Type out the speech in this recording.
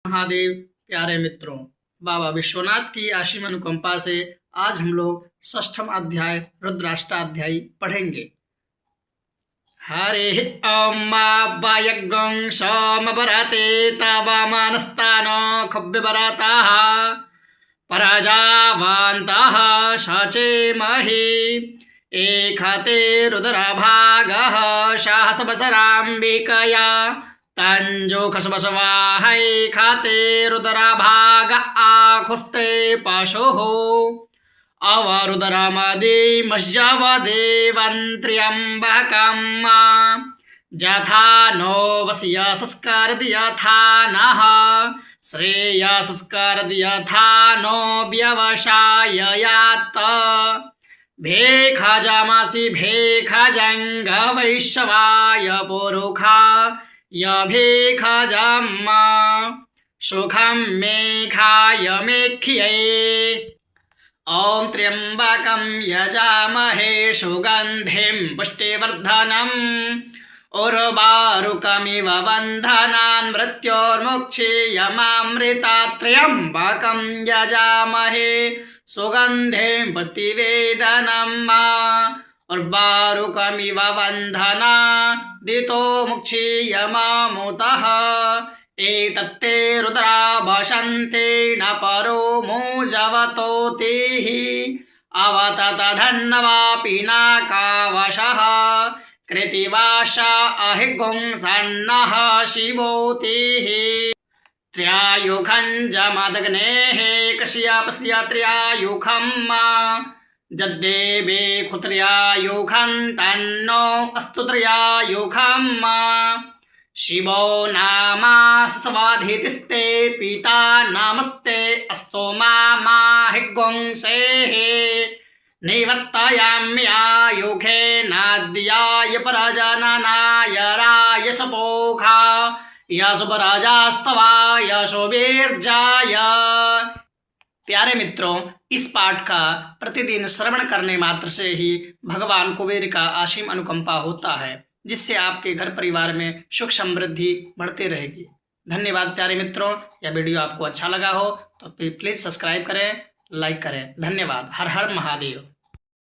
महादेव। प्यारे मित्रों, बाबा विश्वनाथ की असीम अनुकंपा से आज हम लोग षष्ठम अध्याय रुद्राष्टाध्यायी पढ़ेंगे। हरे ओम वायगं सोमवरते तवामनस्तान खव्यवरताः पराजावान्तः सचे महि एखते रुद्रभागः साहसवसराम्बिकया तंजोखसवसवाहै खाते रुद्रभाग आखुस्ते पशुः अवरुद्रमदेमज्जवदेवन्त्र्यम्बकं जथा नो वस्य संस्कारद यथा नः श्रेयसंस्कारद यथा नो व्यवसाययात् भेखजमसि भेखजङ्गवैश्वाय पुरुखा यभेखजम् सुखं मेघाय मेख्ये ॐ त्र्यम्बकं यजामहे सुगन्धिं पुष्टिवर्धनम् उर्वारुकमिव बन्धनान् मृत्योर्मुक्षीयमामृतात् त्र्यम्बकं यजामहे सुगन्धिं प्रतिवेदनम् उर्वारुकमिव बन्धनादितो मुक्षीयमामुतः एतत्ते रुद्रा वसन्ते न परो मुजवतोतिः अवततधन्नवापि नाकावशः कृतिवाशा अहिगुंसन्नः शिवोतिः त्र्यायुखं जमदग्नेः कश्यपस्य त्र्यायुखम् जद्देवे खुत्र्यायुखं तन्नो अस्तु त्र्यायुखम् शिवो नामा स्वाधितिस्ते पिता नमस्ते अस्तो माहिगुंसेः निवर्तयाम्यायुखे नाद्याय प्रजननाय रायसपोखा यशुभराजास्तवाय शुभीर्जाय। प्यारे मित्रों, इस पाठ का प्रतिदिन श्रवण करने मात्र से ही भगवान कुबेर का असीम अनुकंपा होता है, जिससे आपके घर परिवार में सुख समृद्धि बढ़ती रहेगी। धन्यवाद प्यारे मित्रों। यह वीडियो आपको अच्छा लगा हो तो प्लीज़ सब्सक्राइब करें, लाइक करें। धन्यवाद। हर हर महादेव।